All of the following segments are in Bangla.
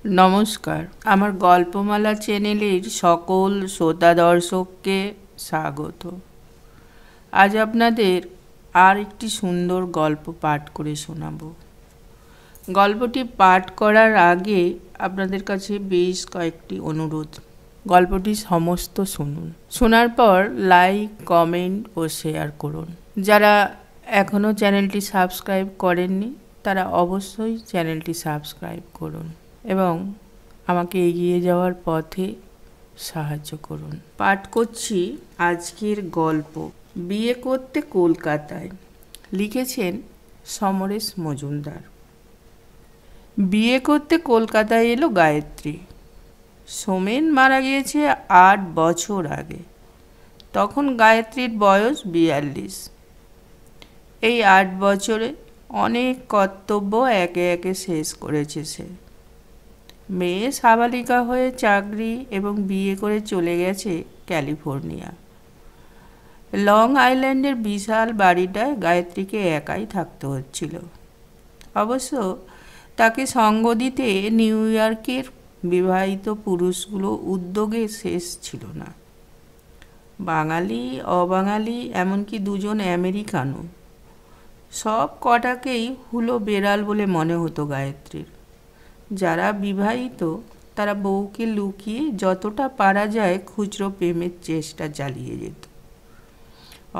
নমস্কার, আমার গল্পমালা চ্যানেলের সকল শ্রোতা দর্শককে স্বাগত। আজ আপনাদের আর একটি সুন্দর গল্প পাঠ করে শোনাব। গল্পটি পাঠ করার আগে আপনাদের কাছে বেশ কয়েকটি অনুরোধ। গল্পটি সমস্ত শুনুন, শোনার পর লাইক, কমেন্ট ও শেয়ার করুন। যারা এখনও চ্যানেলটি সাবস্ক্রাইব করেননি তারা অবশ্যই চ্যানেলটি সাবস্ক্রাইব করুন এবং আমাকে এগিয়ে যাওয়ার পথে সাহায্য করুন। পাঠ করছি আজকের গল্প, বিয়ে করতে কলকাতায়। লিখেছেন সমরেশ মজুমদার। বিয়ে করতে কলকাতায় এলো গায়ত্রী। সোমেন মারা গিয়েছে 8 বছর আগে। তখন গায়ত্রীর বয়স 42। এই 8 বছরে অনেক কর্তব্য একে একে শেষ করেছে সে। মেয়ে সাবালিকা হয়ে চাকরি এবং বিয়ে করে চলে গেছে ক্যালিফোর্নিয়া। লং আইল্যান্ডের বিশাল বাড়িটায় গায়ত্রীকে একাই থাকতে হচ্ছিল। অবশ্য তাকে সঙ্গ দিতে নিউ ইয়র্কের বিবাহিত পুরুষগুলো উদ্যোগে শেষ ছিল না। বাঙালি, অবাঙালি, এমনকি 2জন আমেরিকানও, সব কটাকেই হুলো বেড়াল বলে মনে হতো গায়ত্রীর। যারা বিবাহিত তারা বউকে লুকিয়ে যতটা পারা যায় খুচরো প্রেমের চেষ্টা চালিয়ে যেত।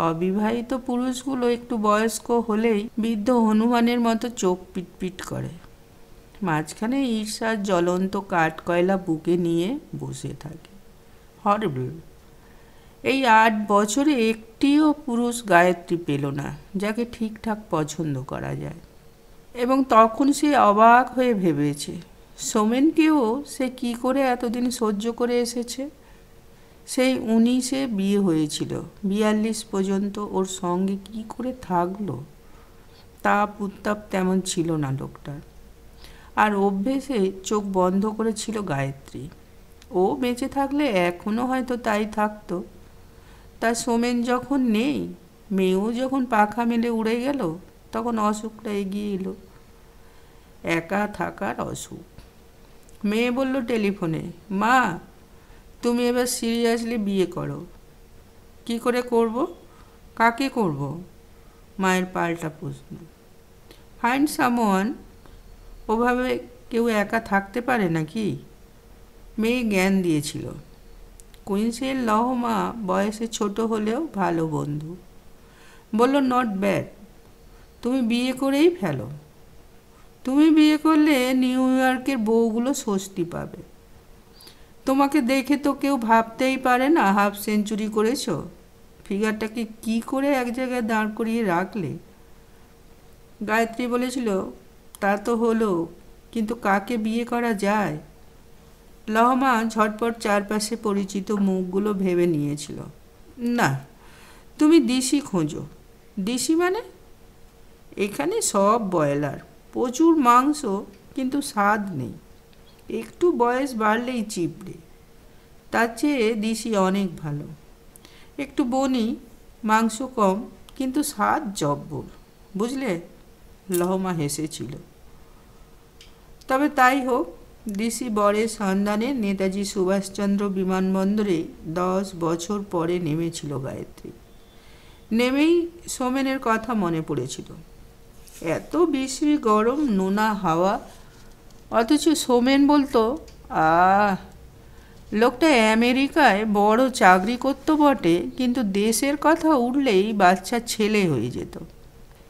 অবিবাহিত পুরুষগুলো একটু বয়স্ক হলেই বৃদ্ধ হনুমানের মতো চোখ পিটপিট করে। মাঝখানে ঈর্ষার জ্বলন্ত কাঠকয়লা বুকে নিয়ে বসে থাকে। হরিবল! এই 8 বছরে একটিও পুরুষ গায়ত্রী পেল না যাকে ঠিকঠাক পছন্দ করা যায়। এবং তখন সে অবাক হয়ে ভেবেছে, সোমেনকেও সে কি করে এতদিন সহ্য করে এসেছে। সেই 19-এ বিয়ে হয়েছিল, 42 পর্যন্ত ওর সঙ্গে কি করে থাকলো। তাপ উত্তাপ তেমন ছিল না লোকটার। আর অভ্যেসে চোখ বন্ধ করেছিল গায়ত্রী। ও বেঁচে থাকলে এখনও হয়তো তাই থাকতো। তার সোমেন যখন নেই, মেয়েও যখন পাখা মেলে উড়ে গেল, তখন অসুখটা এগিয়ে এলো। একা থাকার অসুখ। মেয়ে বলল টেলিফোনে, মা তুমি এবার সিরিয়াসলি বিয়ে করো। কি করে করব? কাকে করব? মায়ের পাল্টা প্রশ্ন। Find someone. ওভাবে কেউ একা থাকতে পারে নাকি? মেয়ে জ্ঞান দিয়েছিল। কুইন্সের লহমা বয়সে ছোট হলেও ভালো বন্ধু। বলল নট ব্যাড, তুমি বিয়ে করেই ফেলো। তুমি বিয়ে করলে নিউ ইয়র্কের বউগুলো স্বস্তি পাবে। তোমাকে দেখে তো কেউ ভাবতেই পারে না হাফ সেঞ্চুরি করেছ। ফিগারটাকে কি করে এক জায়গায় দাঁড় করিয়ে রাখলে? গায়ত্রী বলেছিল, তা তো হলো, কিন্তু কাকে বিয়ে করা যায়? লহমা ঝটপট চারপাশে পরিচিত মুখগুলো ভেবে নিয়েছিল। না, তুমি দিশি খোঁজো। দিশি মানে? এখানে সব ব্রয়লার, প্রচুর মাংস, কিন্তু স্বাদ নেই। একটু বয়স বাড়লেই চিপড়ে। তার চেয়ে দিশি অনেক ভালো। একটু বনি, মাংস কম, কিন্তু স্বাদ জব্বর। বুঝলে? লহমা হেসেছিল। তবে তাই হোক, দিশি বরের সন্ধানে নেতাজি সুভাষচন্দ্র বিমানবন্দরে 10 বছর পরে নেমেছিল গায়ত্রী। নেমেই সোমেনের কথা মনে পড়েছিল। এত বিশ্রী গরম, নোনা হাওয়া, অথচ সোমেন বলতো, লোকটা আমেরিকায় বড় চাকরি করতো বটে, কিন্তু দেশের কথা উঠলেই বাচ্চা ছেলে হয়ে যেত।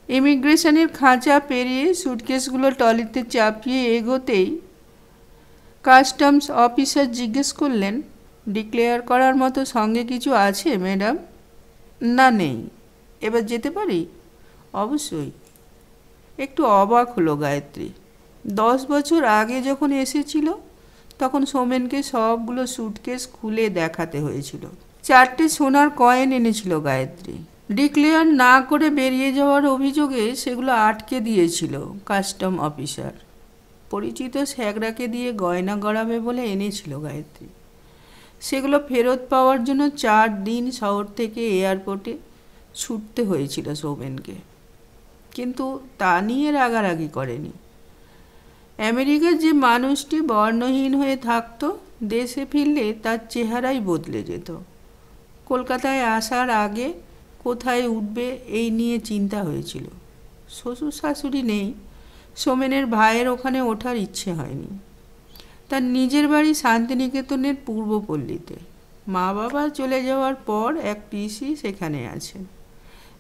ইমিগ্রেশনের খাঁচা পেরিয়ে সুটকেসগুলো ট্রলিতে চাপিয়ে এগোতেই কাস্টমস অফিসার জিজ্ঞেস করলেন, ডিক্লেয়ার করার মতো সঙ্গে কিছু আছে ম্যাডাম? না, নেই। এবার যেতে পারি? অবশ্যই। একটু অবাক হলো গায়ত্রী। 10 বছর আগে যখন এসেছিল তখন সোমেনকে সবগুলো সুটকেস খুলে দেখাতে হয়েছিল। 4টে সোনার কয়েন এনেছিল গায়ত্রী। ডিক্লেয়ার না করে বেরিয়ে যাওয়ার অভিযোগে সেগুলো আটকে দিয়েছিল কাস্টম অফিসার। পরিচিত স্যাকরাকে দিয়ে গয়না গড়াবে বলে এনেছিল গায়ত্রী। সেগুলো ফেরত পাওয়ার জন্য 4 দিন শহর থেকে এয়ারপোর্টে ছুটতে হয়েছিল সোমেনকে। কিন্তু তা নিয়ে রাগারাগি করেনি। আমেরিকার যে মানুষটি বর্ণহীন হয়ে থাকতো, দেশে ফিরলে তার চেহারাই বদলে যেত। কলকাতায় আসার আগে কোথায় উঠবে এই নিয়ে চিন্তা হয়েছিল। শ্বশুর শাশুড়ি নেই, সোমেনের ভাইয়ের ওখানে ওঠার ইচ্ছে হয়নি। তার নিজের বাড়ি শান্তিনিকেতনের পূর্বপল্লীতে। মা বাবা চলে যাওয়ার পর এক পিসি সেখানে আছেন।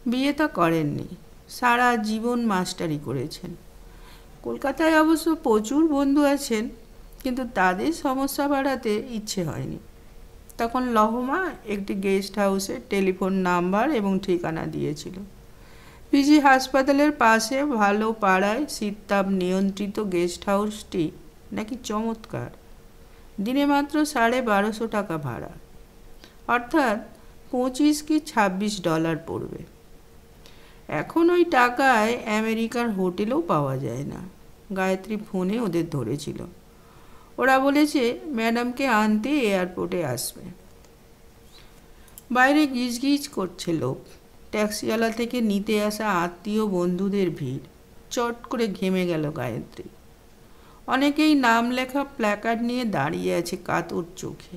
বিয়ে তা করেননি, সারা জীবন মাস্টারি করেছেন। কলকাতায় অবশ্য প্রচুর বন্ধু আছেন, কিন্তু তাদের সমস্যা বাড়াতে ইচ্ছে হয়নি। তখন লহমা একটি গেস্ট হাউসে টেলিফোন নাম্বার এবং ঠিকানা দিয়েছিল। পিজি হাসপাতালের পাশে ভালো পাড়ায় শীততাপ নিয়ন্ত্রিত গেস্ট হাউসটি নাকি চমৎকার। দিনে মাত্র $1250 ভাড়া, অর্থাৎ $25 কি $26 পড়বে। এখন ওই টাকায় আমেরিকার হোটেলেও পাওয়া যায় না। গায়ত্রী ফোনে ওদের ধরেছিল। ওরা বলেছে ম্যাডামকে আনতে এয়ারপোর্টে আসবে। বাইরে গিজগিজ করছে লোক। ট্যাক্সিওয়ালা থেকে নিতে আসা আত্মীয় বন্ধুদের ভিড়। চট করে ঘেমে গেল গায়ত্রী। অনেকেই নাম লেখা প্ল্যাকার্ড নিয়ে দাঁড়িয়ে আছে কাতর চোখে।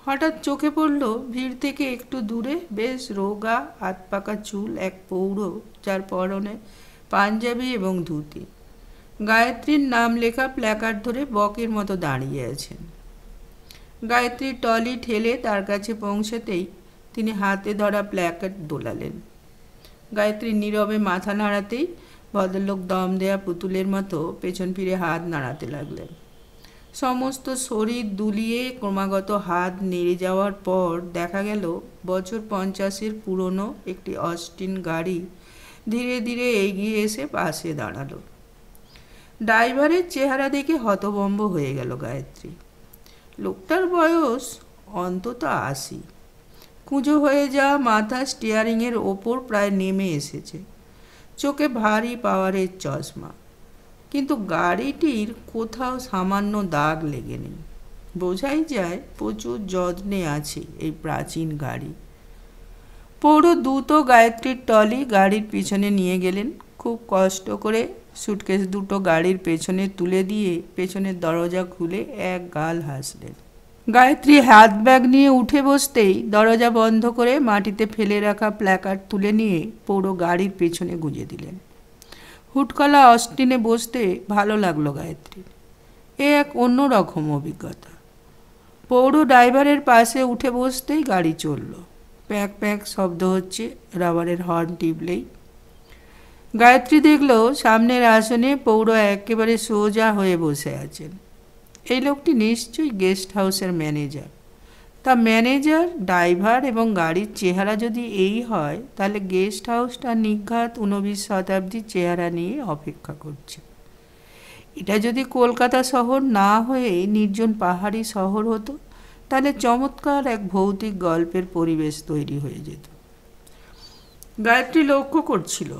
হঠাৎ চোখে পড়ল ভিড় থেকে একটু দূরে বেশ রোগা হাতপাকা চুল এক পৌর, যার পরনে পাঞ্জাবি এবং ধুতি। গায়ত্রীর নাম লেখা প্ল্যাকার্ড ধরে বকের মতো দাঁড়িয়ে আছেন। গায়ত্রী টলি ঠেলে তার কাছে পৌঁছাতেই তিনি হাতে ধরা প্ল্যাকার্ড দোলালেন। গায়ত্রী নীরবে মাথা নাড়াতেই ভদ্রলোক দম দেয়া পুতুলের মতো পেছন ফিরে হাত নাড়াতে লাগলেন। সমস্ত শরীর দুলিয়ে ক্রমাগত হাত নেড়ে যাওয়ার পর দেখা গেল বছর 50-এর পুরনো একটি অস্টিন গাড়ি ধীরে ধীরে এগিয়ে এসে পাশে দাঁড়ালো। ড্রাইভারের চেহারা দেখে হতভম্ব হয়ে গেল গায়ত্রী। লোকটার বয়স অন্তত 80। কুঁজো হয়ে যাওয়া মাথা স্টিয়ারিংয়ের ওপর প্রায় নেমে এসেছে। চোখে ভারী পাওয়ারের চশমা, কিন্তু গাড়িটির কোথাও সামান্য দাগ লেগে নেই। বোঝাই যায় প্রচুর যত্নে আছে এই প্রাচীন গাড়ি। পৌর দ্রুত গায়ত্রীর টলি গাড়ির পিছনে নিয়ে গেলেন। খুব কষ্ট করে সুটকেস দুটো গাড়ির পেছনে তুলে দিয়ে পেছনের দরজা খুলে এক গাল হাসলেন। গায়ত্রী হাত ব্যাগ নিয়ে উঠে বসতেই দরজা বন্ধ করে মাটিতে ফেলে রাখা প্ল্যাকার্ড তুলে নিয়ে পৌর গাড়ির পেছনে গুঁজে দিলেন। হুটকলা অস্টিনে বসতে ভালো লাগলো গায়ত্রীর। এ এক অন্যরকম অভিজ্ঞতা। পৌর ড্রাইভারের পাশে উঠে বসতেই গাড়ি চলল। প্যাক প্যাক শব্দ হচ্ছে রাবারের হর্ন টিপলেই। গায়ত্রী দেখল সামনের আসনে পৌর একেবারে সোজা হয়ে বসে আছেন। এই লোকটি নিশ্চয়ই গেস্ট হাউসের ম্যানেজার। তা ম্যানেজার, ড্রাইভার এবং গাড়ির চেহারা যদি এই হয়, তাহলে গেস্ট হাউসটা নিঘাত 19 শতাব্দীর চেহারা নিয়ে অপেক্ষা করছে। এটা যদি কলকাতা শহর না হয়ে নির্জন পাহাড়ি শহর হতো, তাহলে চমৎকার এক ভৌতিক গল্পের পরিবেশ তৈরি হয়ে যেত। গায়ত্রী লক্ষ্য করছিল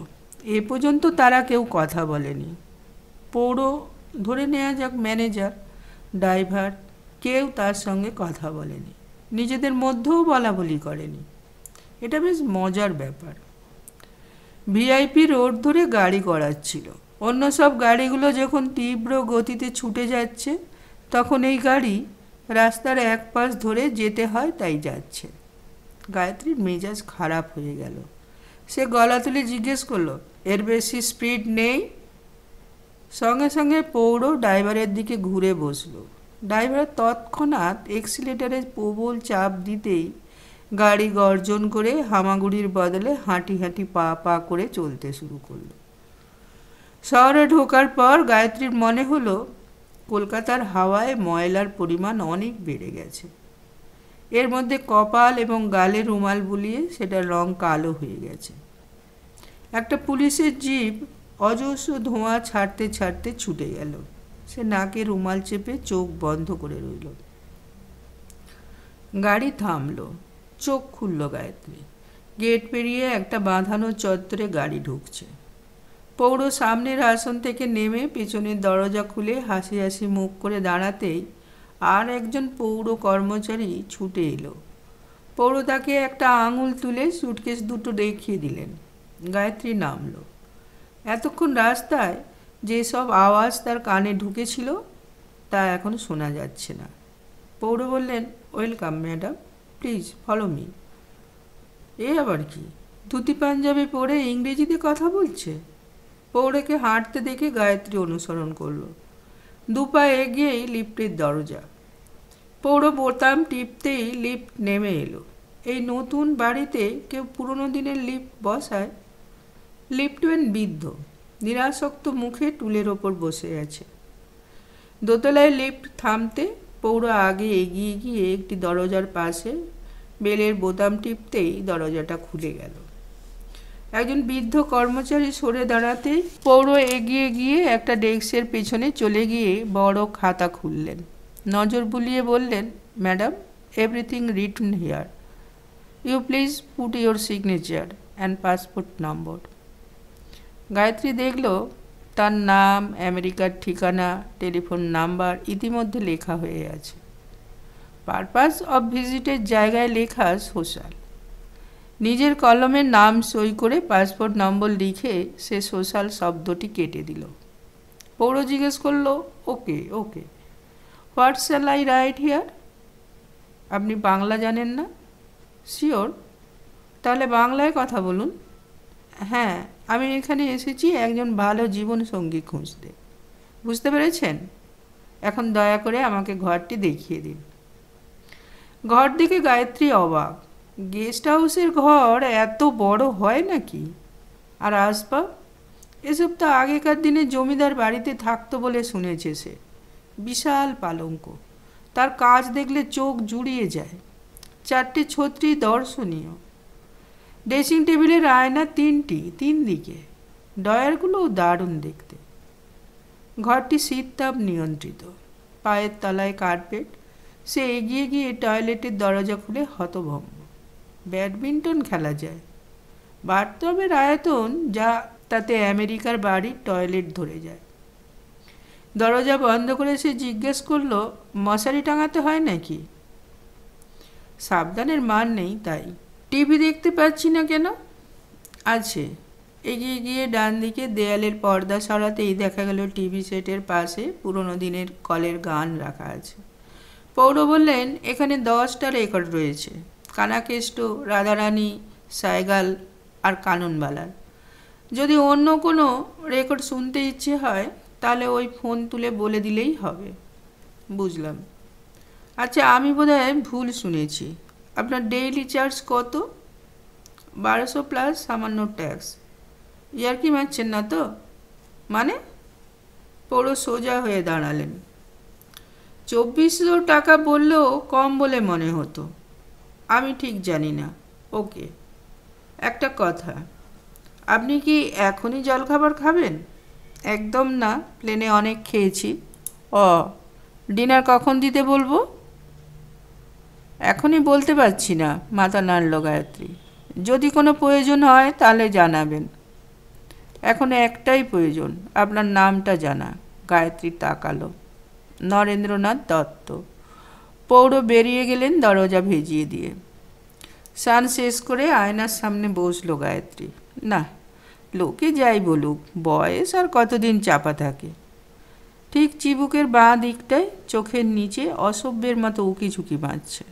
এ পর্যন্ত তারা কেউ কথা বলেনি। পৌর, ধরে নেওয়া যাক ম্যানেজার, ড্রাইভার, কেউ তার সঙ্গে কথা বলেনি, নিজেদের মধ্যেও বলা বলি করেনি। এটা বেশ মজার ব্যাপার। ভিআইপি রোড ধরে গাড়ি গড়াচ্ছিল। অন্য সব গাড়িগুলো যখন তীব্র গতিতে ছুটে যাচ্ছে, তখন এই গাড়ি রাস্তার এক পাশ ধরে যেতে হয় তাই যাচ্ছে। গায়ত্রীর মেজাজ খারাপ হয়ে গেল। সে গলা তুলে জিজ্ঞেস করলো, এর বেশি স্পিড নেই? সঙ্গে সঙ্গে পৌর ড্রাইভারের দিকে ঘুরে বসলো। ড্রাইভার তৎক্ষণাৎ এক্সিলেটারে প্রবল চাপ দিতেই গাড়ি গর্জন করে হামাগুড়ির বদলে হাঁটি হাঁটি পা পা করে চলতে শুরু করলো। শহরে ঢোকার পর গায়ত্রীর মনে হলো কলকাতার হাওয়ায় ময়লার পরিমাণ অনেক বেড়ে গেছে। এর মধ্যে কপাল এবং গালে রুমাল বুলিয়ে সেটার রং কালো হয়ে গেছে। একটা পুলিশের জিপ অজস্র ধোঁয়া ছাড়তে ছাড়তে ছুটে গেল। সে নাকে রুমাল চেপে চোখ বন্ধ করে রইল। গাড়ি থামলো। চোখ খুলল গায়ত্রী। গেট পেরিয়ে একটা বাঁধানো চত্বরে গাড়ি ঢুকছে। পৌর সামনের আসন থেকে নেমে পেছনের দরজা খুলে হাসি হাসি মুখ করে দাঁড়াতেই আর একজন পৌর কর্মচারী ছুটে এলো। পৌর তাকে একটা আঙুল তুলে সুটকেস দুটো দেখিয়ে দিলেন। গায়ত্রী নামলো। এতক্ষণ রাস্তায় যেসব আওয়াজ তার কানে ঢুকেছিল তা এখন শোনা যাচ্ছে না। পৌর বললেন, welcome madam, please follow me. এ আবার কি? ধুতি পাঞ্জাবি পরে ইংরেজিতে কথা বলছে। পৌরকে হাঁটতে দেখে গায়ত্রী অনুসরণ করলো। দুপা এগিয়েই লিফটের দরজা। পৌর বোতাম টিপতেই লিফট নেমে এলো। এই নতুন বাড়িতে কেউ পুরনো দিনের লিফট বসায়? লিফটম্যান বৃদ্ধ, নিরাসক্ত মুখে টুলের ওপর বসে আছে। দোতলায় লিফট থামতে পৌর আগে এগিয়ে গিয়ে একটি দরজার পাশে বেলের বোতাম টিপতেই দরজাটা খুলে গেল। একজন বৃদ্ধ কর্মচারী সরে দাঁড়াতেই পৌর এগিয়ে গিয়ে একটা ডেস্কের পেছনে চলে গিয়ে বড় খাতা খুললেন। নজর বুলিয়ে বললেন, madam, everything written here. You please put your signature and passport number. Gayatri দেখল তার নাম, আমেরিকার ঠিকানা, টেলিফোন নাম্বার ইতিমধ্যে লেখা হয়ে আছে। পারপাস অফ ভিজিটের জায়গায় লেখা সোশ্যাল। নিজের কলমের নাম সই করে পাসপোর্ট নম্বর লিখে সে সোশ্যাল শব্দটি কেটে দিল। পৌর জিজ্ঞেস করলো, okay okay, what shall I write here? আপনি বাংলা জানেন না? শিওর, তাহলে বাংলায় কথা বলুন। হ্যাঁ, আমি এখানে এসেছি একজন ভালো জীবনসঙ্গী খুঁজতে। বুঝতে পেরেছেন? এখন দয়া করে আমাকে ঘরটি দেখিয়ে দিন। ঘর দেখে গায়ত্রী অবাক। গেস্ট হাউসের ঘর এত বড় হয় নাকি? আর আসবাব? এসব তো আগেকার দিনে জমিদার বাড়িতে থাকতো বলে শুনেছে সে। বিশাল পালঙ্ক, তার কাজ দেখলে চোখ জুড়িয়ে যায়। 4টে ছত্রি দর্শনীয়। ড্রেসিং টেবিলের আয়না 3টি, 3 দিকে। ডয়ারগুলোও দারুণ দেখতে। ঘরটি শীততাপ নিয়ন্ত্রিত। পায়ের তলায় কার্পেট। সে এগিয়ে গিয়ে টয়লেটের দরজা খুলে হতভম্ব। ব্যাডমিন্টন খেলা যায়। বাথটবের আয়তন যা তাতে আমেরিকার বাড়ির টয়লেট ধরে যায়। দরজা বন্ধ করে সে জিজ্ঞেস করলো, মশারি টাঙাতে হয় নাকি? সাবধানের মান নেই তাই। টিভি দেখতে পাচ্ছি না কেন? আছে। এগিয়ে গিয়ে ডান দিকে দেয়ালের পর্দা সরাতেই দেখা গেল টিভি সেটের পাশে পুরনো দিনের কলের গান রাখা আছে। পৌর বললেন, এখানে 10টা রেকর্ড রয়েছে, কানাকেষ্ট, রাধারানী, সাইগাল আর কাননবালার। যদি অন্য কোনো রেকর্ড শুনতে ইচ্ছে হয় তাহলে ওই ফোন তুলে বলে দিলেই হবে। বুঝলাম। আচ্ছা, আমি বোধহয় ভুল শুনেছি। আপনার ডেইলি চার্জ কত? 1200 প্লাস সামান্য ট্যাক্স। ইয়ার্কি মারছেন না তো? মানে? পৌর সোজা হয়ে দাঁড়ালেন। 2400 টাকা বললেও কম বলে মনে হতো। আমি ঠিক জানি না। ওকে, একটা কথা, আপনি কি এখনই জলখাবার খাবেন? একদম না, প্লেনে অনেক খেয়েছি। ও, ডিনার কখন দিতে বলবো? এখনই বলতে পারছি না, মাথা নাড়ল গায়ত্রী। যদি কোনো প্রয়োজন হয় তাহলে জানাবেন। এখন একটাই প্রয়োজন, আপনার নামটা জানা। গায়ত্রী তাকালো। নরেন্দ্রনাথ দত্ত। পৌর বেরিয়ে গেলেন দরজা ভেজিয়ে দিয়ে। স্নান শেষ করে আয়নার সামনে বসলো গায়ত্রী। না, লোকে যাই বলুক, বয়স আর কতদিন চাপা থাকে। ঠিক চিবুকের বাঁ দিকটায় চোখের নিচে অসভ্যের মতো উকিঝুঁকি মারছে।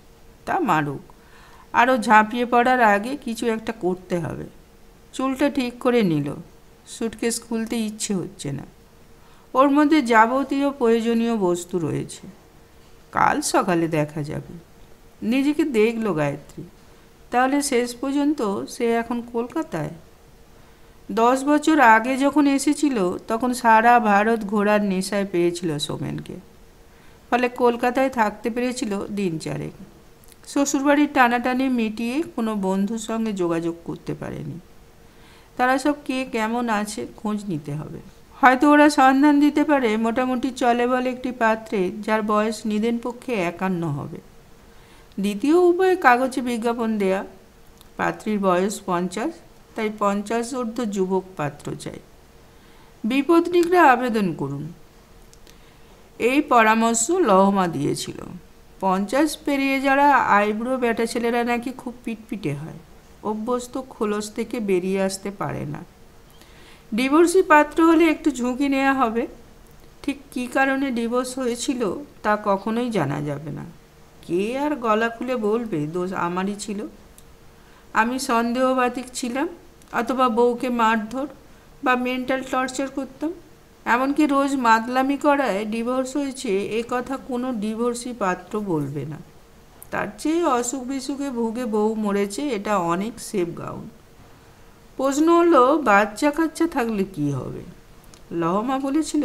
তা মারুক, আরও ঝাঁপিয়ে পড়ার আগে কিছু একটা করতে হবে। চুলটা ঠিক করে নিল। সুটকেস খুলতে ইচ্ছে হচ্ছে না। ওর মধ্যে যাবতীয় প্রয়োজনীয় বস্তু রয়েছে। কাল সকালে দেখা যাবে। নিজেকে দেখলো গায়ত্রী। তাহলে শেষ পর্যন্ত সে এখন কলকাতায়। 10 বছর আগে যখন এসেছিল তখন সারা ভারত ঘোরার নেশায় পেয়েছিল সোমেনকে। ফলে কলকাতায় থাকতে পেরেছিল দিন 4। শ্বশুরবাড়ির টানাটানি মিটিয়ে কোনো বন্ধুর সঙ্গে যোগাযোগ করতে পারেনি। তারা সব কে কেমন আছে খোঁজ নিতে হবে। হয়তো ওরা সন্ধান দিতে পারে মোটামুটি চলে বলে একটি পাত্রে যার বয়স নিদেন পক্ষে 51 হবে। দ্বিতীয় উপায় কাগজে বিজ্ঞাপন দেয়া। পাত্রীর বয়স 50, তাই 50 ঊর্ধ্ব যুবক পাত্র চাই। বিপত্নিকরা আবেদন করুন। এই পরামর্শ লহমা দিয়েছিল। 50 পেরিয়ে যারা আইব্রো ব্যাটা ছেলেরা নাকি খুব পিটপিটে হয়, অভ্যস্ত খোলস থেকে বেরিয়ে আসতে পারে না। ডিভোর্সি পাত্র হলে একটু ঝুঁকি নেওয়া হবে। ঠিক কী কারণে ডিভোর্স হয়েছিল তা কখনোই জানা যাবে না। কে আর গলা খুলে বলবে দোষ আমারই ছিল? আমি সন্দেহবাতিক ছিলাম, অথবা বউকে মারধর বা মেন্টাল টর্চার করতাম। এমনকি রোজ মাতলামি করায় ডিভোর্স হয়েছে এ কথা কোনো ডিভোর্সি পাত্র বলবে না। তার চেয়ে অসুখ বিসুখে ভুগে বউ মরেছে, এটা অনেক সেফ গ্রাউন্ড। প্রশ্ন হলো, বাচ্চা কাচ্চা থাকলে কি হবে? লহমা বলেছিল,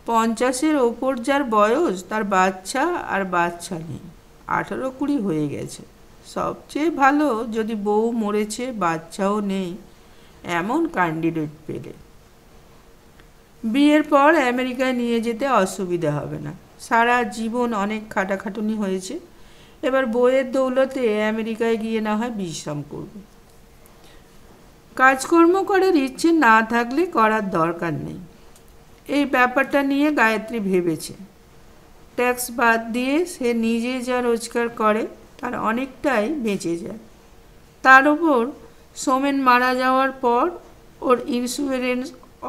50-এর ওপর যার বয়স তার বাচ্চা আর বাচ্চা নেই, 18-20 হয়ে গেছে। সবচেয়ে ভালো যদি বউ মরেছে বাচ্চাও নেই এমন ক্যান্ডিডেট পেলে। বিয়ের পর আমেরিকায় নিয়ে যেতে অসুবিধা হবে না। সারা জীবন অনেক খাটাখাটুনি হয়েছে, এবার বইয়ের দৌলতে আমেরিকায় গিয়ে না হয় বিশ্রাম করবে। কাজকর্ম করার ইচ্ছে না থাকলে করার দরকার নেই। এই ব্যাপারটা নিয়ে গায়ত্রী ভেবেছে। ট্যাক্স বাদ দিয়ে সে নিজে যা রোজগার করে তার অনেকটাই বেঁচে যায়। তার ওপর সোমেন মারা যাওয়ার পর ওর ইন্স্যুরেন্স,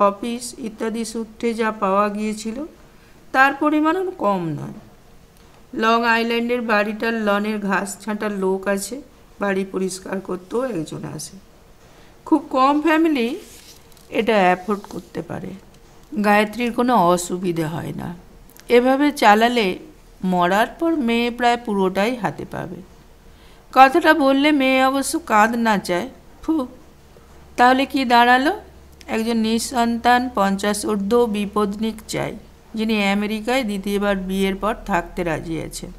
অফিস ইত্যাদি সূত্রে যা পাওয়া গিয়েছিল তার পরিমাণও কম নয়। লং আইল্যান্ডের বাড়িটার লনের ঘাস ছাঁটার লোক আছে, বাড়ি পরিষ্কার করতেও একজন আসে। খুব কম ফ্যামিলি এটা অ্যাফোর্ড করতে পারে। গায়ত্রীর কোনো অসুবিধে হয় না। এভাবে চালালে মরার পর মেয়ে প্রায় পুরোটাই হাতে পাবে। কথাটা বললে মেয়ে অবশ্য কাঁদ না চায়। তাহলে কি দাঁড়ালো? একজন নিঃসন্তান 50 ঊর্ধ্ব বিপদনিক চাই, যিনি আমেরিকায় দ্বিতীয়বার বিয়ের পর থাকতে রাজি আছেন।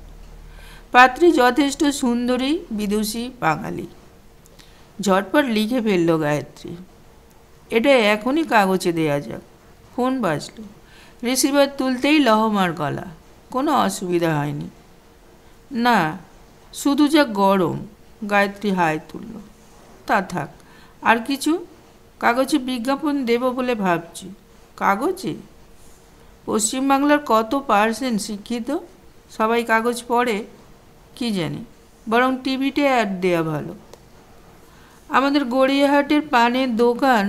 পাত্রী যথেষ্ট সুন্দরী, বিদুষী, বাঙালি। ঝটপট লিখে ফেলল গায়ত্রী। এটা এখনই কাগজে দেয়া যাক। ফোন বাজল। রিসিভার তুলতেই লহমার গলা। কোনো অসুবিধা হয়নি। না, শুধু যা গরম। গায়ত্রী হাই তুলল। তা থাক। আর কিছু? কাগজে বিজ্ঞাপন দেব বলে ভাবছি। কাগজে? পশ্চিমবাংলার কত % শিক্ষিত? সবাই কাগজ পড়ে? কি জানি, বরং টিভিতে অ্যাড দেয়া ভালো। আমাদের গড়িয়াহাটের পানের দোকান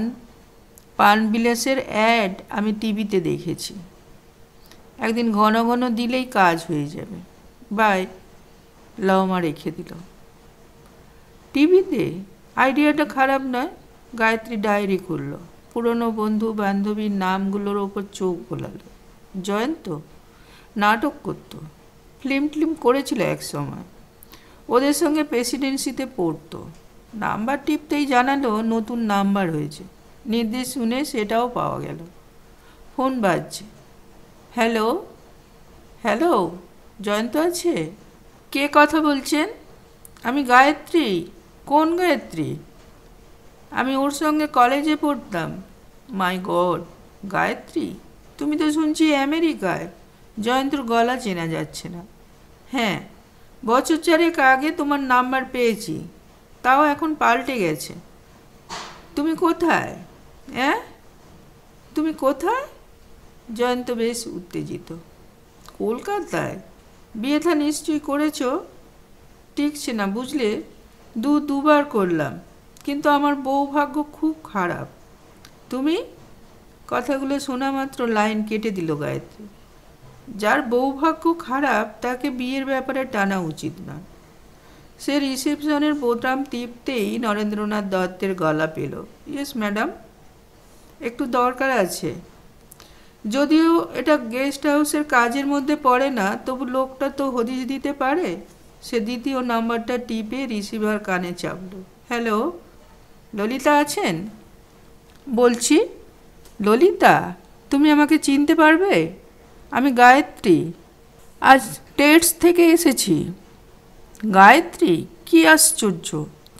পানবিলাসের অ্যাড আমি টিভিতে দেখেছি। একদিন ঘন ঘন দিলেই কাজ হয়ে যাবে। বাই। লহমা রেখে দিল। টিভিতে? আইডিয়াটা খারাপ নয়। গায়ত্রী ডায়েরি খুলল। পুরনো বন্ধু বান্ধবীর নামগুলোর ওপর চোখ বোলালো। জয়ন্ত নাটক করত, ফিল্ম করেছিল এক সময়। ওদের সঙ্গে প্রেসিডেন্সিতে পড়তো। নাম্বার টিপতেই জানালো নতুন নাম্বার হয়েছে। নির্দেশ শুনে সেটাও পাওয়া গেল। ফোন বাজছে। হ্যালো হ্যালো, জয়ন্ত আছে? কে কথা বলছেন? আমি গায়ত্রী। কোন গায়ত্রী? আমি ওর সঙ্গে কলেজে পড়তাম। মাই গড, গায়ত্রী? তুমি তো শুনছি আমেরিকায়। জয়ন্তর গলা চেনা যাচ্ছে না। হ্যাঁ, বছর 4 আগে তোমার নাম্বার পেয়েছি, তাও এখন পাল্টে গেছে। তুমি কোথায়? হ্যাঁ, তুমি কোথায়? জয়ন্ত বেশ উত্তেজিত। কলকাতায়? বিয়ে থা নিশ্চয়ই করেছ? টিকছে না বুঝলে, দুবার করলাম, কিন্তু আমার বউ ভাগ্য খুব খারাপ। তুমি? কথাগুলো শোনা মাত্র লাইন কেটে দিল গায়ত্রী। যার বউ ভাগ্য খারাপ তাকে বিয়ের ব্যাপারে টানা উচিত না। সে রিসেপশনের বোতাম টিপতেই নরেন্দ্রনাথ দত্তের গলা পেল। ইয়েস ম্যাডাম, একটু দরকার আছে। যদিও এটা গেস্ট হাউসের কাজের মধ্যে পড়ে না, তবু লোকটা তো হদিশ দিতে পারে। সে দ্বিতীয় নাম্বারটা টিপে রিসিভার কানে চাপল। হ্যালো, ললিতা আছেন? বলছি। ললিতা, তুমি আমাকে চিনতে পারবে? আমি গায়ত্রী, আজ টেটস থেকে এসেছি। গায়ত্রী? কি আশ্চর্য,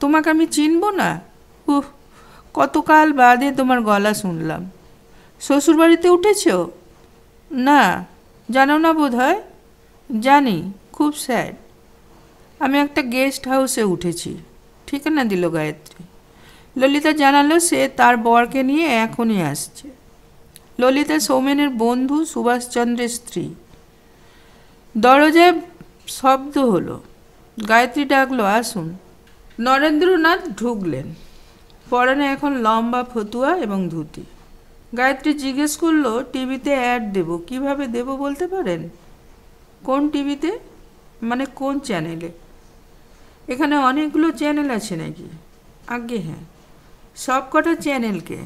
তোমাকে আমি চিনব না? কতকাল বাদে তোমার গলা শুনলাম। শ্বশুরবাড়িতে উঠেছ? না, জানো না বোধ হয়। জানি, খুব স্যাড। আমি একটা গেস্ট হাউসে উঠেছি। ঠিকানা দিল গায়ত্রী। ললিতা জানালো সে তার বরকে নিয়ে এখনই আসছে। ললিতা সৌমেনের বন্ধু সুভাষচন্দ্রের স্ত্রী। দরজায় শব্দ হলো। গায়ত্রী ডাকলো, আসুন। নরেন্দ্রনাথ ঢুকলেন। পরনে এখন লম্বা ফতুয়া এবং ধুতি। গায়ত্রী জিজ্ঞেস করলো, টিভিতে অ্যাড দেবো, কিভাবে দেবো বলতে পারেন? কোন টিভিতে? মানে কোন চ্যানেলে? এখানে অনেকগুলো চ্যানেল আছে নাকি? আজ্ঞে হ্যাঁ। সব কটা চ্যানেলকে?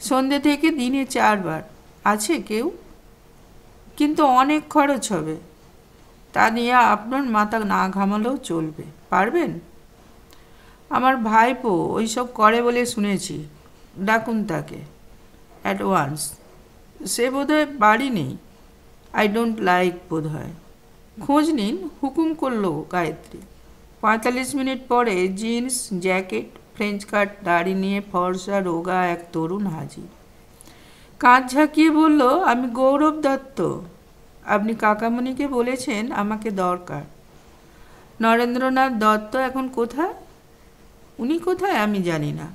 সন্ধ্যে থেকে দিনে 4 বার। আছে কেউ? কিন্তু অনেক খরচ হবে। তা নিয়ে আপনার মাথা না ঘামালেও চলবে। পারবেন? আমার ভাইপো ওইসব করে বলে শুনেছি। ডাকুন তাকে অ্যাট ওয়ান্স। সে বোধহয় বাড়ি নেই। আই ডোন্ট লাইক বোধহয়। খোঁজ নিন, হুকুম করলো গায়ত্রী। 45 মিনিট পরে জিন্স, জ্যাকেট, ফ্রেঞ্চ কাট দাড়ি নিয়ে ফর্সা রোগা এক তরুণ হাজির। কাঁধ ঝাঁকিয়ে বলল, আমি গৌরব দত্ত। আপনি কাকামণিকে বলেছেন আমাকে দরকার। নরেন্দ্রনাথ দত্ত এখন কোথায়? উনি কোথায় আমি জানি না।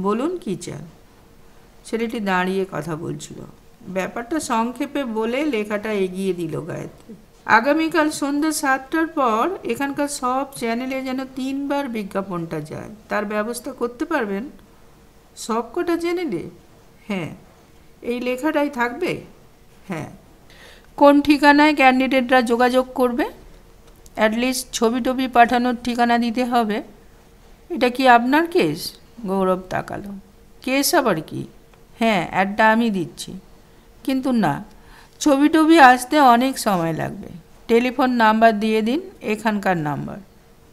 বলুন কী চান? ছেলেটি দাঁড়িয়ে কথা বলছিল। ব্যাপারটা সংক্ষেপে বলে লেখাটা এগিয়ে দিল গায়ত্রী। আগামীকাল সন্ধ্যা 7টার পর এখানকার সব চ্যানেলে যেন 3 বার বিজ্ঞাপনটা যায়, তার ব্যবস্থা করতে পারবেন? সব কটা চ্যানেলে? হ্যাঁ। এই লেখাটাই থাকবে? হ্যাঁ। কোন ঠিকানায় ক্যান্ডিডেটরা যোগাযোগ করবে? অ্যাটলিস্ট ছবি টবি পাঠানোর ঠিকানা দিতে হবে। এটা কি আপনার কেস? গৌরব তাকালো। কেস আবার কি? হ্যাঁ, অ্যাডটা আমি দিচ্ছি। কিন্তু না, ছবি টবি আসতে অনেক সময় লাগবে। টেলিফোন নাম্বার দিয়ে দিন, এখানকার নাম্বার।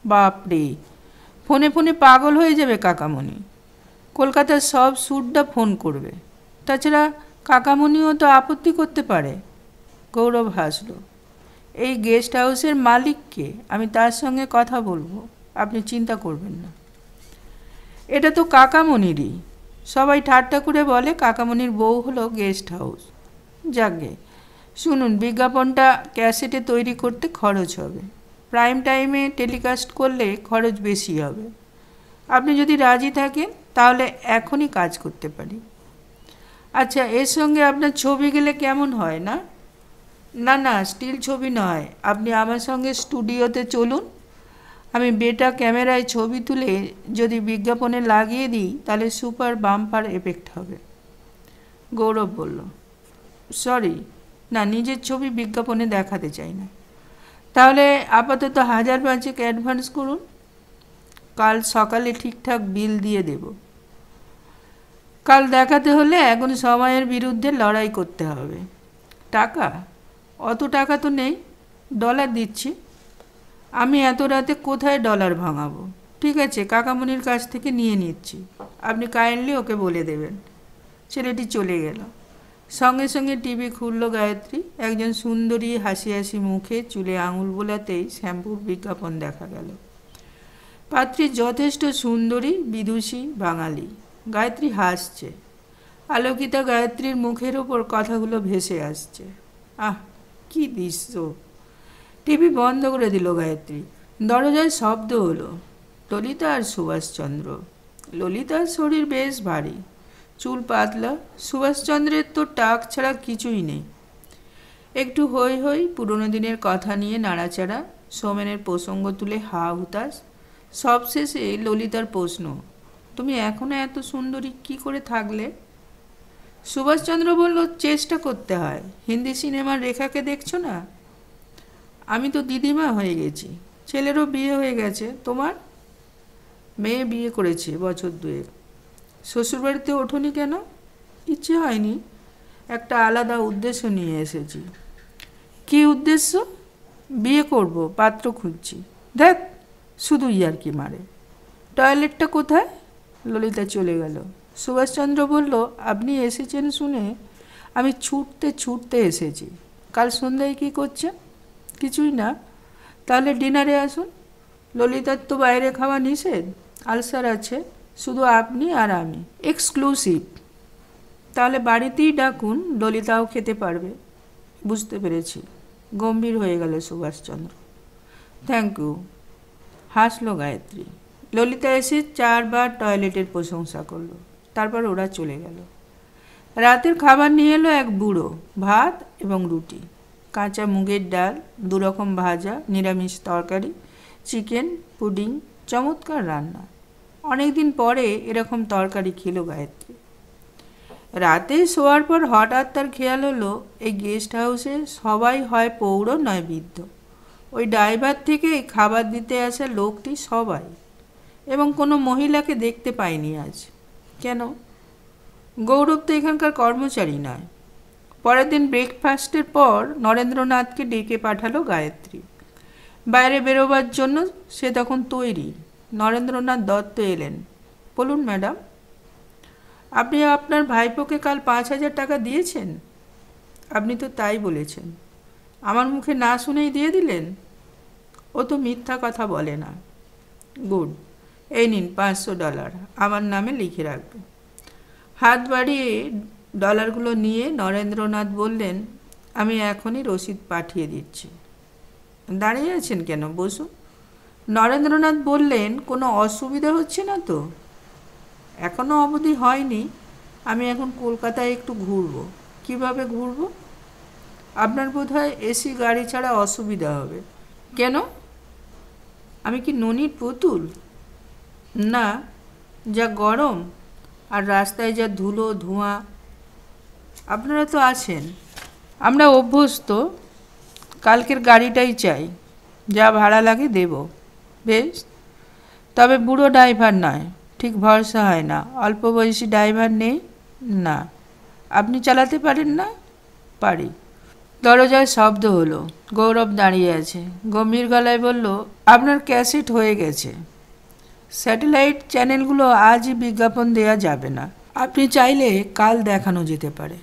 বাপরে, ফোনে ফোনে পাগল হয়ে যাবে কাকামণি। কলকাতার সব স্যুটটা ফোন করবে। তাছাড়া কাকামণিও তো আপত্তি করতে পারে। গৌরব হাসল। এই গেস্ট হাউসের মালিককে, আমি তার সঙ্গে কথা বলবো, আপনি চিন্তা করবেন না। এটা তো কাকামণিরই। সবাই ঠাট্টা করে বলে কাকামণির বউ হলো গেস্ট হাউস। যাকগে, শুনুন, বিজ্ঞাপনটা ক্যাসেটে তৈরি করতে খরচ হবে। প্রাইম টাইমে টেলিকাস্ট করলে খরচ বেশি হবে। আপনি যদি রাজি থাকেন তাহলে এখনই কাজ করতে পারি। আচ্ছা, এর সঙ্গে আপনার ছবি গেলে কেমন হয়? না না না, স্টিল ছবি নয়। আপনি আমার সঙ্গে স্টুডিওতে চলুন। আমি বেটা ক্যামেরায় ছবি তুলে যদি বিজ্ঞাপনে লাগিয়ে দিই তাহলে সুপার বাম্পার এফেক্ট হবে। গৌরব বলল, সরি, না, নিজের ছবি বিজ্ঞাপনে দেখাতে চাই না। তাহলে আপাতত 1000 অ্যাডভান্স করুন। কাল সকালে ঠিকঠাক বিল দিয়ে দেব। কাল দেখাতে হলে এখন সময়ের বিরুদ্ধে লড়াই করতে হবে। টাকা? অত টাকা তো নেই। ডলার দিচ্ছি। আমি এত রাতে কোথায় ডলার ভাঙাবো? ঠিক আছে, কাকামণির কাছ থেকে নিয়ে নিচ্ছি। আপনি কাইন্ডলি ওকে বলে দেবেন। ছেলেটি চলে গেল। সঙ্গে সঙ্গে টিভি খুলল গায়ত্রী। একজন সুন্দরী হাসি হাসি মুখে চুলে আঙুল বোলাতেই শ্যাম্পুর বিজ্ঞাপন দেখা গেল। পাত্রী যথেষ্ট সুন্দরী, বিদুষী, বাঙালি। গায়ত্রী হাসছে। আলোকিতা গায়ত্রীর মুখের ওপর কথাগুলো ভেসে আসছে। আহ, কি দৃশ্য! টিভি বন্ধ করে দিল গায়ত্রী। দরজায় শব্দ হলো। ললিতা আর সুভাষচন্দ্র। ললিতার শরীর বেশ ভারী, চুল পাতলা। সুভাষচন্দ্রের তো টাক ছাড়া কিছুই নেই। একটু হই হই, পুরনো দিনের কথা নিয়ে নাড়াচাড়া, সোমেনের প্রসঙ্গ তুলে হা হুতাশ। সবশেষে ললিতার প্রশ্ন, তুমি এখনো এত সুন্দরী কি করে থাকলে? সুভাষচন্দ্র বলল, চেষ্টা করতে হয়। হিন্দি সিনেমার রেখাকে দেখছো না? আমি তো দিদিমা হয়ে গেছি। ছেলেরও বিয়ে হয়ে গেছে। তোমার? মেয়ে বিয়ে করেছে বছর 2। শ্বশুরবাড়িতে ওঠোনি কেন? ইচ্ছে হয়নি। একটা আলাদা উদ্দেশ্য নিয়ে এসেছি। কী উদ্দেশ্য? বিয়ে করব, পাত্র খুঁজছি। দেখ, শুধু ইয়ার্কি মারে। টয়লেটটা কোথায়? ললিতা চলে গেল। সুভাষচন্দ্র বলল, আপনি এসেছেন শুনে আমি ছুটতে ছুটতে এসেছি। কাল সন্ধ্যায় কী করছেন? কিছুই না। তাহলে ডিনারে আসুন। ললিতার তো বাইরে খাওয়া নিষেধ, আলসার আছে। শুধু আপনি আর আমি, এক্সক্লুসিভ। তাহলে বাড়িতেই ডাকুন, ললিতাও খেতে পারবে। বুঝতে পেরেছি। গম্ভীর হয়ে গেল সুভাষচন্দ্র। থ্যাংক ইউ, হাসলো গায়ত্রী। ললিতা এসে 4 বার টয়লেটের প্রশংসা করলো। তারপর ওরা চলে গেল। রাতের খাবার নিয়ে এলো এক বুড়ো। ভাত এবং রুটি, কাঁচা মুগের ডাল, 2 রকম ভাজা, নিরামিষ তরকারি, চিকেন, পুডিং। চমৎকার রান্না। অনেক দিন পরে এরকম তরকারি খেলো গায়ত্রী। রাতে শোয়ার পর হঠাৎ তার খেয়াল হলো এই গেস্ট হাউসে সবাই হয় পৌর নয় বৃদ্ধ। ওই ড্রাইভার থেকে খাবার দিতে আসা লোকটি সবাই, এবং কোনো মহিলাকে দেখতে পাইনি আজ। কেন? গৌরব তো এখানকার কর্মচারী নয়। পরের দিন ব্রেকফাস্টের পর নরেন্দ্রনাথকে ডেকে পাঠালো গায়ত্রী। বাইরে বেরোবার জন্য সে তখন তৈরি। নরেন্দ্রনাথ দত্ত এলেন। বলুন ম্যাডাম, আপনি আপনার ভাইপোকে কাল 5,000 টাকা দিয়েছেন? আপনি তো তাই বলেছেন। আমার মুখে না শুনেই দিয়ে দিলেন? ও তো মিথ্যা কথা বলে না। গুড, এই নিন $500, আমার নামে লিখে রাখবেন। হাত বাড়িয়ে ডলারগুলো নিয়ে নরেন্দ্রনাথ বললেন, আমি এখনই রসিদ পাঠিয়ে দিচ্ছি। দাঁড়িয়ে আছেন কেন, বসুন। নরেন্দ্রনাথ বললেন, কোনো অসুবিধা হচ্ছে না তো? এখনও অবধি হয়নি। আমি এখন কলকাতায় একটু ঘুরবো। কিভাবে ঘুরবো? আপনার বোধহয় এসি গাড়ি ছাড়া অসুবিধা হবে। কেন? আমি কি ননির পুতুল? না, যা গরম আর রাস্তায় যা ধুলো ধোঁয়া। আপনারা তো আছেন, আমরা অভ্যস্ত। কালকের গাড়িটাই চাই, যা ভাড়া লাগে দেব। বেশ, তবে বুড়ো ড্রাইভার নয়, ঠিক ভরসা হয় না। অল্প বয়সী ড্রাইভার নেই? না। আপনি চালাতে পারেন না? পারি। দরজায় শব্দ হলো। গৌরব দাঁড়িয়ে আছে, গম্ভীর গলায় বলল, আপনার ক্যাসেট হয়ে গেছে। স্যাটেলাইট চ্যানেলগুলো আজই বিজ্ঞাপন দেয়া যাবে না। আপনি চাইলে কাল দেখানো যেতে পারে।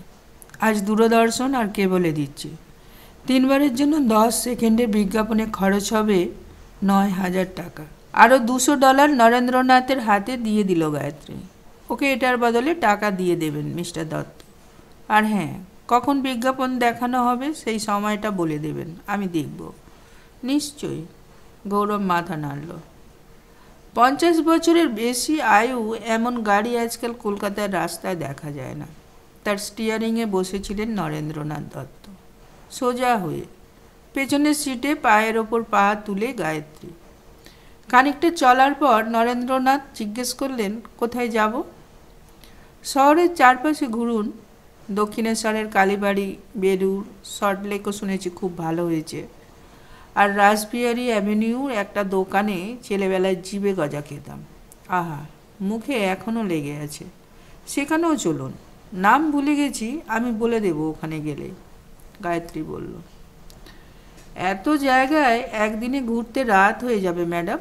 আজ দূরদর্শন আর কেবলে দিচ্ছি। 3 বারের জন্য 10 সেকেন্ডের বিজ্ঞাপনে খরচ হবে 9,000 টাকা। আরও $200 নরেন্দ্রনাথের হাতে দিয়ে দিল গায়ত্রী। ওকে এটার বদলে টাকা দিয়ে দেবেন মিস্টার দত্ত। আর হ্যাঁ, কখন বিজ্ঞাপন দেখানো হবে সেই সময়টা বলে দেবেন, আমি দেখব। নিশ্চয়ই। গৌরব মাথা নাড়ল। 50 বছরের বেশি আয়ু এমন গাড়ি আজকাল কলকাতার রাস্তায় দেখা যায় না। তার স্টিয়ারিংয়ে বসেছিলেন নরেন্দ্রনাথ দত্ত, সোজা হয়ে। পেছনের সিটে পায়ের ওপর পা তুলে গায়ত্রী। খানিকটা চলার পর নরেন্দ্রনাথ জিজ্ঞেস করলেন, কোথায় যাব? শহরের চারপাশে ঘুরুন। দক্ষিণেশ্বরের কালীবাড়ি, বেলুড়, সল্টলেকও শুনেছি খুব ভালো হয়েছে। আর রাসবিহারী অ্যাভিনিউর একটা দোকানে ছেলেবেলায় জিভে গজা খেতাম। আহা, মুখে এখনও লেগে আছে। সেখানেও চলুন। নাম ভুলে গেছি, আমি বলে দেব ওখানে গেলে। গায়ত্রী বলল, এত জায়গায় একদিনে ঘুরতে রাত হয়ে যাবে ম্যাডাম।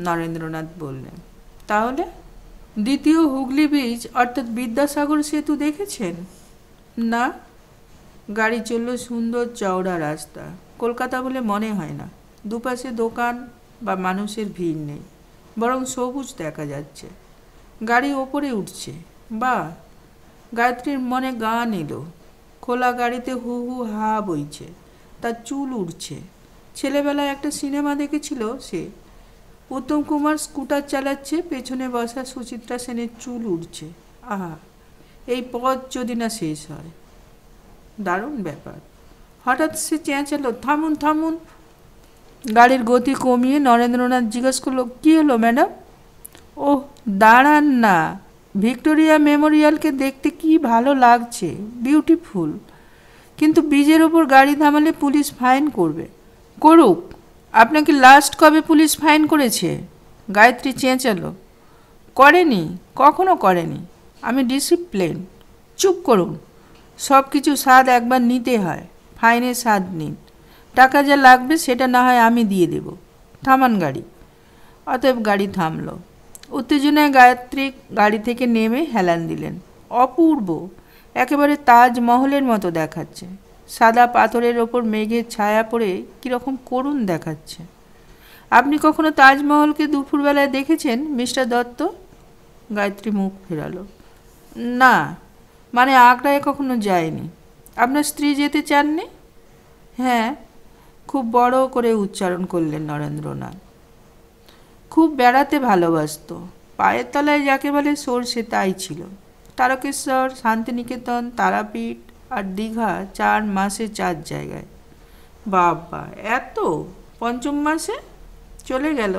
নরেন্দ্রনাথ বললেন, তাহলে? দ্বিতীয় হুগলি ব্রিজ অর্থাৎ বিদ্যাসাগর সেতু দেখেছেন? না। গাড়ি চলল সুন্দর চওড়া রাস্তা। কলকাতা বলে মনে হয় না। দুপাশে দোকান বা মানুষের ভিড় নেই, বরং সবুজ দেখা যাচ্ছে। গাড়ি ওপরে উঠছে। বাহ! গায়ত্রীর মনে গান এলো। খোলা গাড়িতে হু হু হা বইছে, তার চুল উঠছে। ছেলেবেলায় একটা সিনেমা দেখেছিল সে। উত্তম কুমার স্কুটার চালাচ্ছে, পেছনে বসা সুচিত্রা সেনের চুল উঠছে। আহা, এই পথ যদি না শেষ হয়! দারুণ ব্যাপার। হঠাৎ সে চেঁচালো, থামুন থামুন। গাড়ির গতি কমিয়ে নরেন্দ্রনাথ জিজ্ঞেস করলো, কী হলো ম্যাডাম? ওহ, দাঁড়ান না। ভিক্টোরিয়া মেমোরিয়ালকে দেখতে কি ভালো লাগছে, বিউটিফুল। কিন্তু ব্রিজের ওপর গাড়ি থামালে পুলিশ ফাইন করবে। করুক। আপনাকে লাস্ট কবে পুলিশ ফাইন করেছে? গায়ত্রী চেঁচালো। করেনি, কখনো করেনি। আমি ডিসিপ্লিন। চুপ করুন। সব কিছু স্বাদ একবার নিতে হয়। ফাইনের স্বাদ নিন। টাকা যা লাগবে সেটা না হয় আমি দিয়ে দেব। থামান গাড়ি। অতএব গাড়ি থামল। উত্তেজনায় গায়ত্রী গাড়ি থেকে নেমে হেলান দিলেন। অপূর্ব, একেবারে তাজমহলের মতো দেখাচ্ছে। সাদা পাথরের ওপর মেঘের ছায়া পড়ে কীরকম করুণ দেখাচ্ছে। আপনি কখনো তাজমহলকে দুপুরবেলায় দেখেছেন মিস্টার দত্ত? গায়ত্রী মুখ ফেরালো। না, মানে আগ্রায় কখনো যায়নি। আপনার স্ত্রী যেতে চাননি? হ্যাঁ, খুব বড় করে উচ্চারণ করলেন নরেন্দ্রনাথ। খুব বেড়াতে ভালোবাসত। পায়ের তলায় যাকে বলে সর্ষে তাই ছিল। তারকেশ্বর, শান্তিনিকেতন, তারাপীঠ আর দীঘা 4 মাসে 4 জায়গায়। বাবা, এত! 5ম মাসে চলে গেল।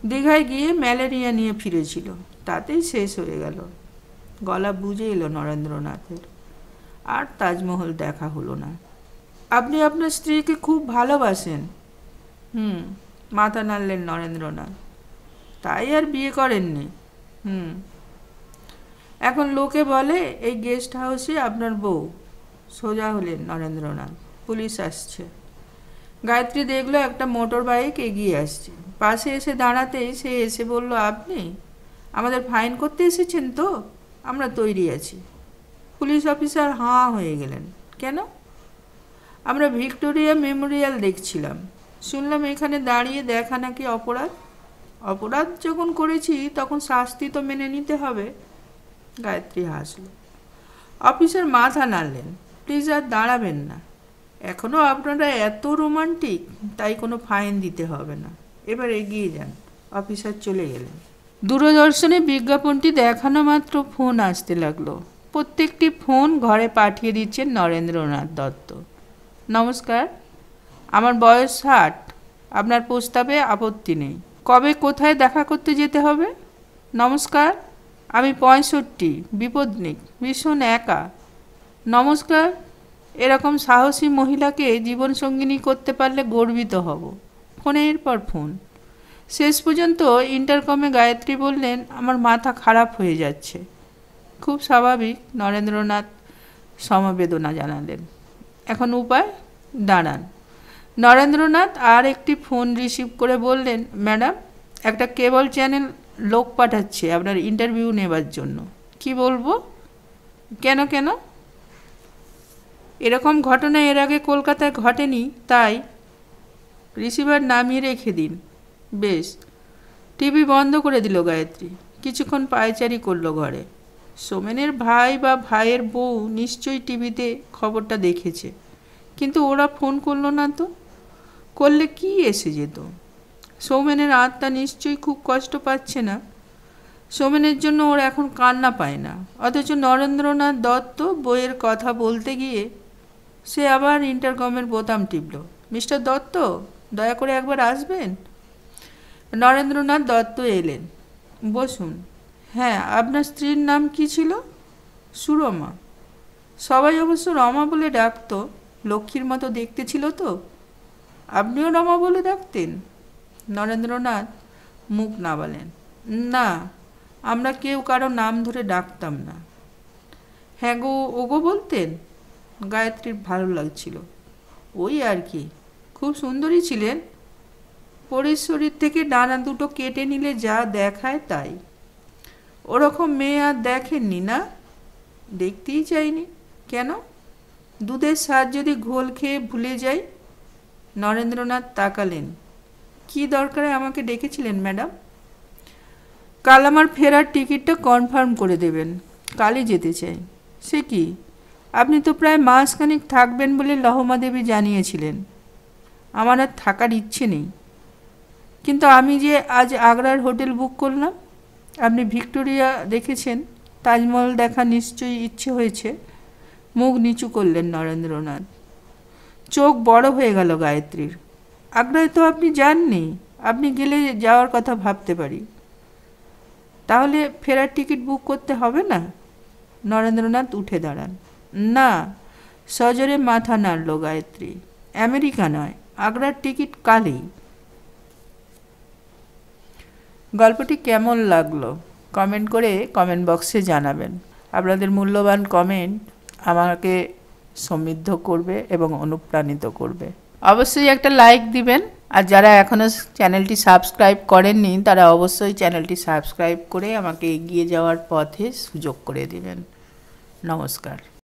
দীঘায় গিয়ে ম্যালেরিয়া নিয়ে ফিরেছিল, তাতেই শেষ হয়ে গেল। গলা বুঝে এলো নরেন্দ্রনাথের। আর তাজমহল দেখা হলো না। আপনি আপনার স্ত্রীকে খুব ভালোবাসেন? মাথা নাড়লেন নরেন্দ্রনাথ। তাই আর বিয়ে করেননি? এখন লোকে বলে এই গেস্ট হাউসে আপনার বউ। সোজা হলেন নরেন্দ্রনাথ। পুলিশ আসছে। গায়ত্রী দেখলো একটা মোটর বাইক এগিয়ে আসছে। পাশে এসে দাঁড়াতেই সে এসে বলল, আপনি আমাদের ফাইন করতে এসেছেন তো? আমরা তৈরি আছি। পুলিশ অফিসার হাঁ হয়ে গেলেন। কেন? আমরা ভিক্টোরিয়া মেমোরিয়াল দেখছিলাম। শুনলাম এখানে দাঁড়িয়ে দেখা নাকি অপরাধ। অপরাধ যখন করেছি তখন শাস্তি তো মেনে নিতে হবে। গায়ত্রী হাসল। অফিসার মাথা নাড়লেন। প্লিজ আর দাঁড়াবেন না। এখনও আপনারা এত রোমান্টিক, তাই কোনো ফাইন দিতে হবে না। এবার এগিয়ে যান। অফিসার চলে গেলেন। দূরদর্শনে বিজ্ঞাপনটি দেখানো মাত্র ফোন আসতে লাগলো। প্রত্যেকটি ফোন ঘরে পাঠিয়ে দিচ্ছেন নরেন্দ্রনাথ দত্ত। নমস্কার, আমার বয়স 60। আপনার প্রস্তাবে আপত্তি নেই। কবে কোথায় দেখা করতে যেতে হবে? নমস্কার, আমি 65, বিপদনিক, ভীষণ একা। নমস্কার, এরকম সাহসী মহিলাকে জীবনসঙ্গিনী করতে পারলে গর্বিত হব। ফোনের পর ফোন। শেষ পর্যন্ত ইন্টারকমে গায়ত্রী বললেন, আমার মাথা খারাপ হয়ে যাচ্ছে। খুব স্বাভাবিক। নরেন্দ্রনাথ সমবেদনা জানালেন। এখন উপায়? দাঁড়ান। নরেন্দ্রনাথ আর একটি ফোন রিসিভ করে বললেন, ম্যাডাম, একটা কেবল চ্যানেল লোক পাঠাচ্ছে আপনার ইন্টারভিউ নেবার জন্য। কি বলবো? কেন কেন? এরকম ঘটনা এর আগে কলকাতায় ঘটেনি, তাই। রিসিভার নামিয়ে রেখে দিন। বেশ। টিভি বন্ধ করে দিল গায়ত্রী। কিছুক্ষণ পায়চারি করলো ঘরে। সোমেনের ভাই বা ভাইয়ের বউ নিশ্চয়ই টিভিতে খবরটা দেখেছে, কিন্তু ওরা ফোন করলো না তো। করলে কি এসে যেত? সৌমেনের আত্মা নিশ্চয়ই খুব কষ্ট পাচ্ছে না। সোমেনের জন্য ওর এখন কান্না পায় না। অথচ নরেন্দ্রনাথ দত্ত বইয়ের কথা বলতে গিয়ে সে আবার ইন্টারকমের বোতাম টিপল। মিস্টার দত্ত, দয়া করে একবার আসবেন। নরেন্দ্রনাথ দত্ত এলেন। বসুন। হ্যাঁ, আপনার স্ত্রীর নাম কি ছিল? সুরমা। সবাই অবশ্য রমা বলে ডাকত। লক্ষ্মীর মতো দেখতে ছিল তো। আপনিও রমা বলে ডাকতেন? নরেন্দ্রনাথ মুখ নাবালেন। না, আমরা কেউ কারো নাম ধরে ডাকতাম না। হ্যাঁ গো, ওগো বলতেন? গায়ত্রীর ভালো লাগছিল। ওই আর কি। খুব সুন্দরী ছিলেন। পরীর শরীর থেকে ডানা দুটো কেটে নিলে যা দেখায় তাই। ওরকম মেয়ে আর দেখেননি না? দেখতেই চাইনি। কেন? দুধের স্বাদ যদি ঘোল খেয়ে ভুলে যাই। নরেন্দ্রনাথ তাকালেন। কি দরকারে আমাকে ডেকেছিলেন ম্যাডাম? কাল আমার ফেরার টিকিটটা কনফার্ম করে দেবেন। কালই যেতে চাই। সে কি, আপনি তো প্রায় মাসখানেক থাকবেন বলে লহমা দেবী জানিয়েছিলেন। আমার আর থাকার ইচ্ছে নেই। কিন্তু আমি যে আজ আগ্রার হোটেল বুক করলাম। আপনি ভিক্টোরিয়া দেখেছেন, তাজমহল দেখা নিশ্চয়ই ইচ্ছে হয়েছে। মুখ নিচু করলেন নরেন্দ্রনাথ। চোখ বড় হয়ে গেল গায়ত্রীর। আগ্রায় তো আপনি যাননি। আপনি গেলে যাওয়ার কথা ভাবতে পারি। তাহলে ফেরার টিকিট বুক করতে হবে না? নরেন্দ্রনাথ উঠে দাঁড়ান। না। সজোরে মাথা নাড়ল গায়ত্রী। আমেরিকা নয়, আগ্রার টিকিট কালই। গল্পটি কেমন লাগলো কমেন্ট করে কমেন্ট বক্সে জানাবেন। আপনাদের মূল্যবান কমেন্ট আমাকে সমৃদ্ধ করবে এবং অনুপ্রাণিত করবে। অবশ্যই একটা লাইক দিবেন। আর যারা এখনও চ্যানেলটি সাবস্ক্রাইব করেননি তারা অবশ্যই চ্যানেলটি সাবস্ক্রাইব করে আমাকে এগিয়ে যাওয়ার পথে সুযোগ করে দিবেন। নমস্কার।